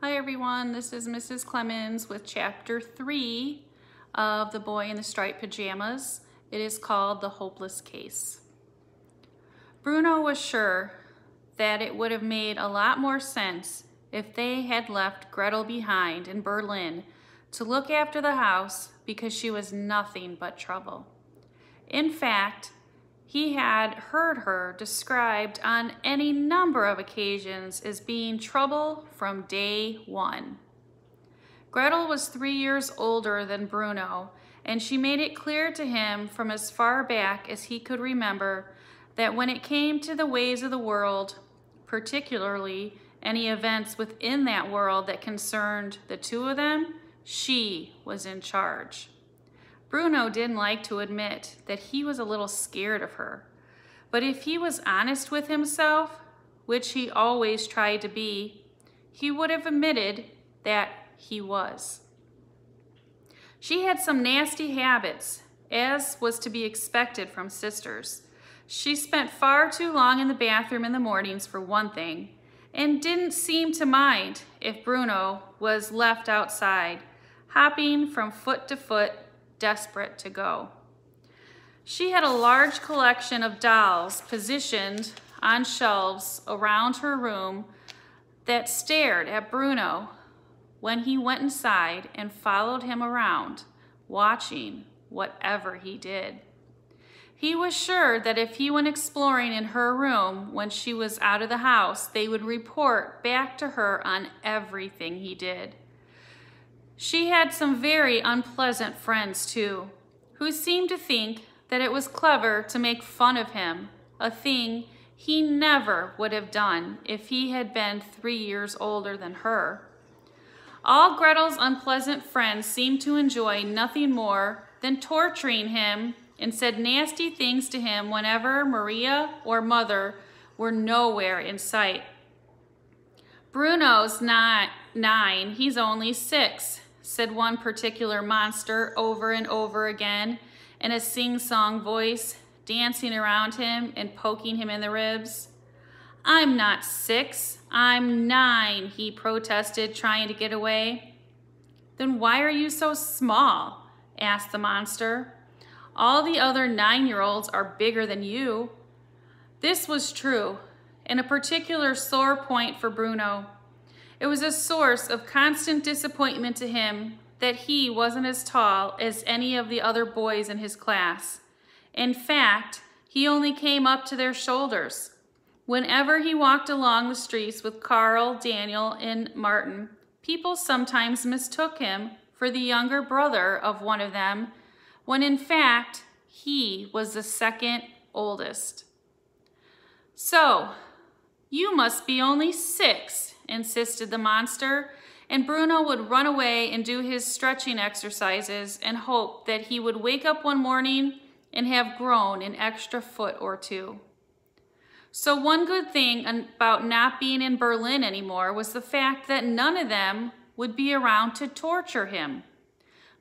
Hi everyone, this is Mrs. Clemmons with chapter 3 of The Boy in the Striped Pajamas. It is called The Hopeless Case. Bruno was sure that it would have made a lot more sense if they had left Gretel behind in Berlin to look after the house because she was nothing but trouble. In fact, he had heard her described on any number of occasions as being trouble from day one. Gretel was 3 years older than Bruno, and she made it clear to him from as far back as he could remember that when it came to the ways of the world, particularly any events within that world that concerned the two of them, she was in charge. Bruno didn't like to admit that he was a little scared of her, but if he was honest with himself, which he always tried to be, he would have admitted that he was. She had some nasty habits, as was to be expected from sisters. She spent far too long in the bathroom in the mornings for one thing, and didn't seem to mind if Bruno was left outside, hopping from foot to foot, desperate to go. She had a large collection of dolls positioned on shelves around her room that stared at Bruno when he went inside and followed him around, watching whatever he did. He was sure that if he went exploring in her room when she was out of the house, they would report back to her on everything he did. She had some very unpleasant friends too, who seemed to think that it was clever to make fun of him, a thing he never would have done if he had been 3 years older than her. All Gretel's unpleasant friends seemed to enjoy nothing more than torturing him and said nasty things to him whenever Maria or Mother were nowhere in sight. Bruno's not 9, he's only 6, said one particular monster over and over again in a sing-song voice, dancing around him and poking him in the ribs. I'm not 6, I'm 9, he protested, trying to get away. Then why are you so small? Asked the monster. All the other 9-year-olds are bigger than you. This was true, and a particular sore point for Bruno. It was a source of constant disappointment to him that he wasn't as tall as any of the other boys in his class. In fact, he only came up to their shoulders. Whenever he walked along the streets with Carl, Daniel, and Martin, people sometimes mistook him for the younger brother of one of them, when in fact, he was the second oldest. So, you must be only 6, insisted the monster, and Bruno would run away and do his stretching exercises and hope that he would wake up one morning and have grown an extra foot or 2. So one good thing about not being in Berlin anymore was the fact that none of them would be around to torture him.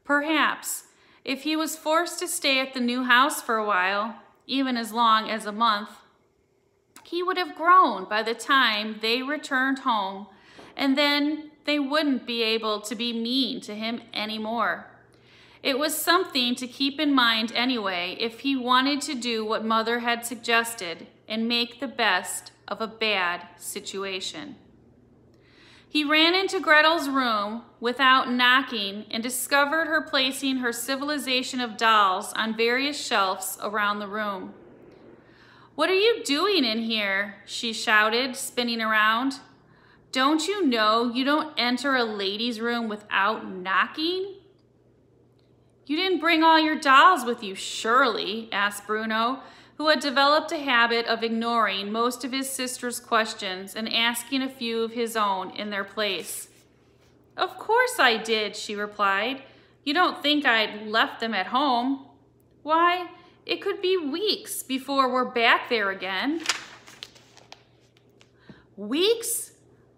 Perhaps, if he was forced to stay at the new house for a while, even as long as a month, he would have grown by the time they returned home, and then they wouldn't be able to be mean to him anymore. It was something to keep in mind anyway if he wanted to do what Mother had suggested and make the best of a bad situation. He ran into Gretel's room without knocking and discovered her placing her civilization of dolls on various shelves around the room. "What are you doing in here?" she shouted, spinning around. "Don't you know you don't enter a lady's room without knocking?" "You didn't bring all your dolls with you, surely?" asked Bruno, who had developed a habit of ignoring most of his sister's questions and asking a few of his own in their place. "Of course I did," she replied. "You don't think I'd left them at home? Why, it could be weeks before we're back there again." "Weeks?"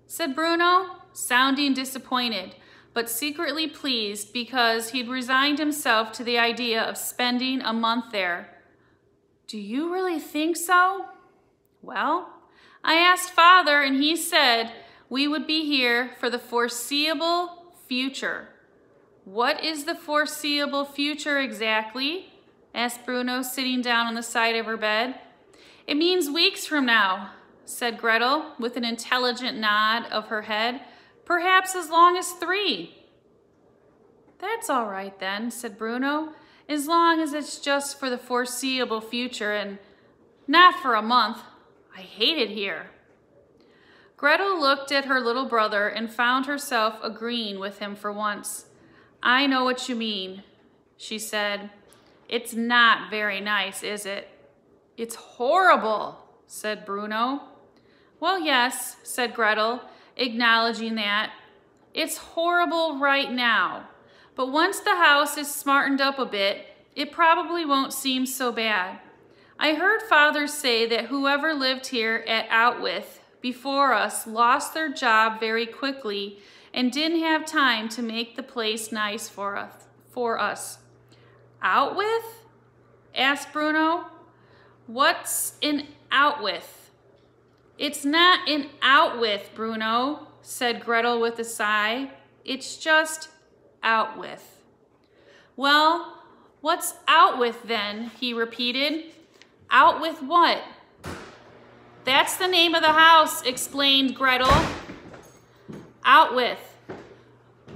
said Bruno, sounding disappointed, but secretly pleased because he'd resigned himself to the idea of spending a month there. "Do you really think so?" "Well, I asked Father and he said We would be here for the foreseeable future. What is the foreseeable future exactly? Asked Bruno, sitting down on the side of her bed. It means weeks from now, said Gretel, with an intelligent nod of her head. Perhaps as long as 3. That's all right then, said Bruno, as long as it's just for the foreseeable future and not for a month. I hate it here. Gretel looked at her little brother and found herself agreeing with him for once. I know what you mean, she said. It's not very nice, is it? It's horrible, said Bruno. Well, yes, said Gretel, acknowledging that. It's horrible right now, but once the house is smartened up a bit, it probably won't seem so bad. I heard Father say that whoever lived here at Outwith before us lost their job very quickly and didn't have time to make the place nice for us. Outwith? Asked Bruno. What's in Outwith? It's not in Outwith, Bruno, said Gretel with a sigh. It's just Outwith. Well, what's Outwith then? He repeated. Outwith what? That's the name of the house, explained Gretel. Outwith.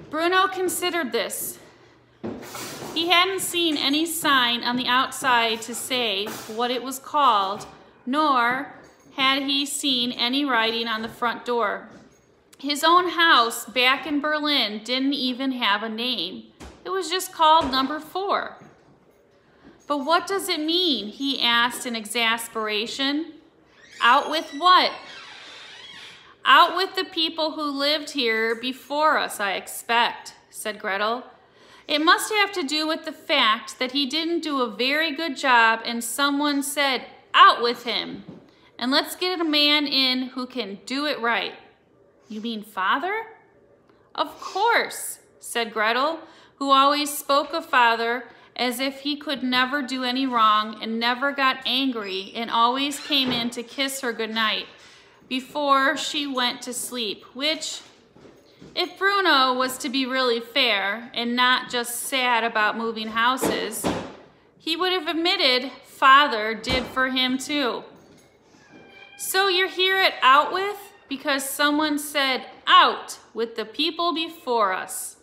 Bruno considered this. He hadn't seen any sign on the outside to say what it was called, nor had he seen any writing on the front door. His own house back in Berlin didn't even have a name. It was just called number 4. But what does it mean? He asked in exasperation. Out with what? Out with the people who lived here before us, I expect, said Gretel. It must have to do with the fact that he didn't do a very good job and someone said, out with him, and let's get a man in who can do it right. You mean Father? Of course, said Gretel, who always spoke of Father as if he could never do any wrong and never got angry and always came in to kiss her goodnight before she went to sleep, which, if Bruno was to be really fair and not just sad about moving houses, he would have admitted Father did for him too. So you're here at Outwith because someone said out with the people before us.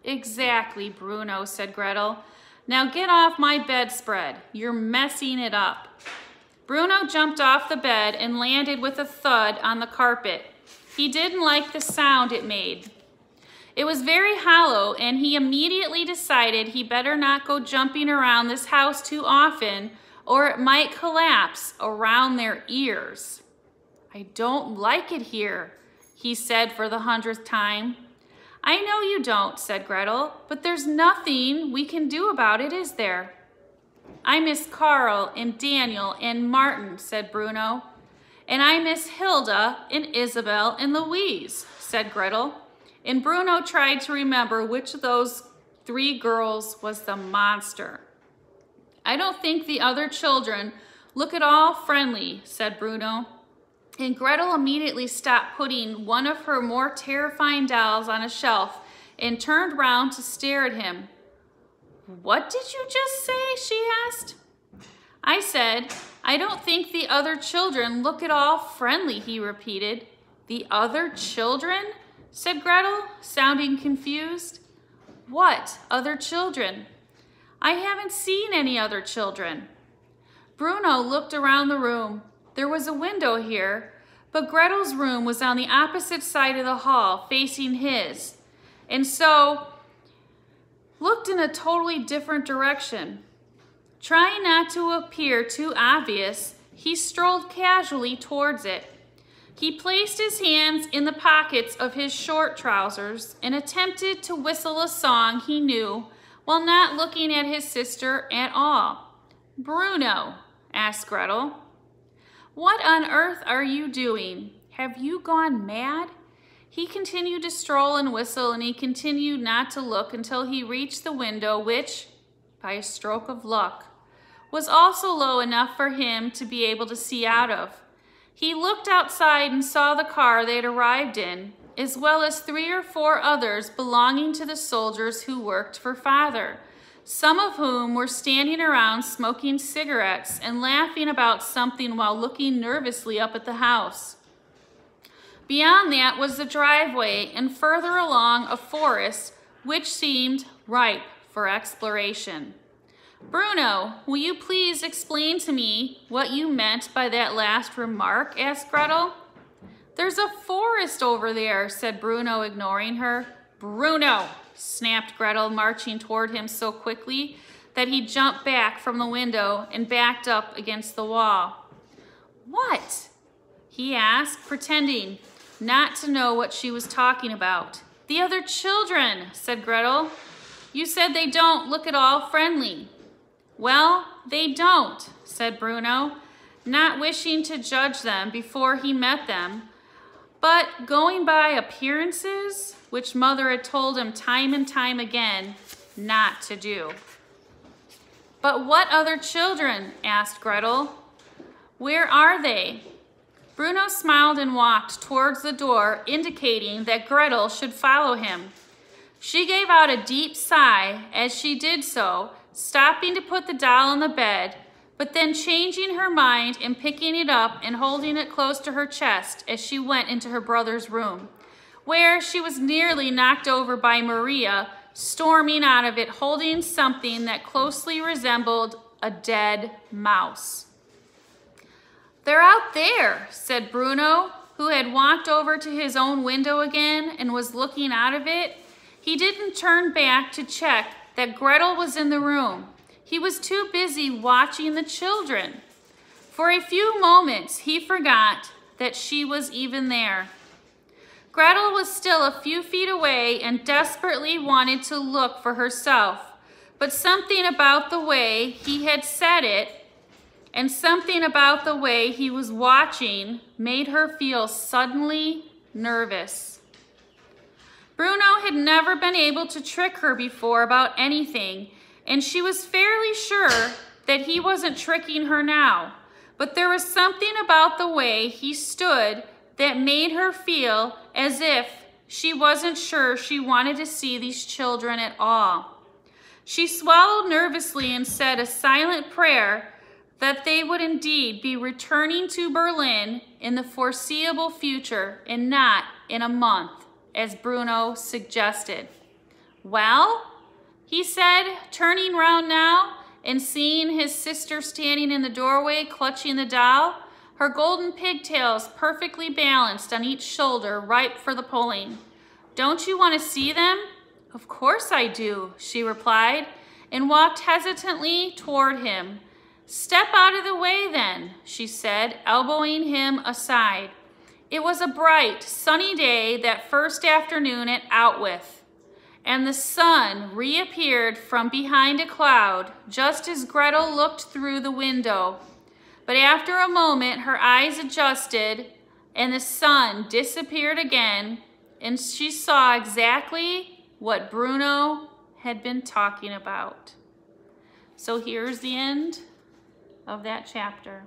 Exactly, Bruno, said Gretel. Now get off my bedspread. You're messing it up. Bruno jumped off the bed and landed with a thud on the carpet. He didn't like the sound it made. It was very hollow, and he immediately decided he better not go jumping around this house too often, or it might collapse around their ears. I don't like it here, he said for the 100th time. I know you don't, said Gretel, but there's nothing we can do about it, is there? I miss Carl and Daniel and Martin, said Bruno. And I miss Hilda and Isabel and Louise, said Gretel. And Bruno tried to remember which of those 3 girls was the monster. I don't think the other children look at all friendly, said Bruno. And Gretel immediately stopped putting one of her more terrifying dolls on a shelf and turned round to stare at him. What did you just say? She asked. I said, I don't think the other children look at all friendly, he repeated. The other children? Said Gretel, sounding confused. What other children? I haven't seen any other children. Bruno looked around the room. There was a window here, but Gretel's room was on the opposite side of the hall, facing his, and so looked in a totally different direction. Trying not to appear too obvious, he strolled casually towards it. He placed his hands in the pockets of his short trousers and attempted to whistle a song he knew while not looking at his sister at all. Bruno, asked Gretel, what on earth are you doing? Have you gone mad? He continued to stroll and whistle, and he continued not to look until he reached the window which, by a stroke of luck, was also low enough for him to be able to see out of. He looked outside and saw the car they had arrived in, as well as 3 or 4 others belonging to the soldiers who worked for Father, some of whom were standing around smoking cigarettes and laughing about something while looking nervously up at the house. Beyond that was the driveway, and further along a forest which seemed ripe for exploration. "Bruno, will you please explain to me what you meant by that last remark?" asked Gretel. "There's a forest over there," said Bruno, ignoring her. "Bruno!" snapped Gretel, marching toward him so quickly that he jumped back from the window and backed up against the wall. "What?" he asked, pretending not to know what she was talking about. "The other children," said Gretel. "You said they don't look at all friendly." "Well, they don't," said Bruno, not wishing to judge them before he met them, but going by appearances, which Mother had told him time and time again not to do. "But what other children?" asked Gretel. "Where are they?" Bruno smiled and walked towards the door, indicating that Gretel should follow him. She gave out a deep sigh as she did so, stopping to put the doll on the bed, but then changing her mind and picking it up and holding it close to her chest as she went into her brother's room, where she was nearly knocked over by Maria, storming out of it holding something that closely resembled a dead mouse. "They're out there," said Bruno, who had walked over to his own window again and was looking out of it. He didn't turn back to check that Gretel was in the room. He was too busy watching the children. For a few moments, he forgot that she was even there. Gretel was still a few feet away and desperately wanted to look for herself, but something about the way he had said it and something about the way he was watching made her feel suddenly nervous. Bruno had never been able to trick her before about anything, and she was fairly sure that he wasn't tricking her now. But there was something about the way he stood that made her feel as if she wasn't sure she wanted to see these children at all. She swallowed nervously and said a silent prayer that they would indeed be returning to Berlin in the foreseeable future and not in a month, as Bruno suggested. "Well?" he said, turning round now and seeing his sister standing in the doorway clutching the doll, her golden pigtails perfectly balanced on each shoulder, ripe for the pulling. "Don't you want to see them?" "Of course I do," she replied, and walked hesitantly toward him. "Step out of the way then," she said, elbowing him aside. It was a bright, sunny day that first afternoon at Outwith, and the sun reappeared from behind a cloud just as Gretel looked through the window. But after a moment, her eyes adjusted, and the sun disappeared again, and she saw exactly what Bruno had been talking about. So here's the end of that chapter.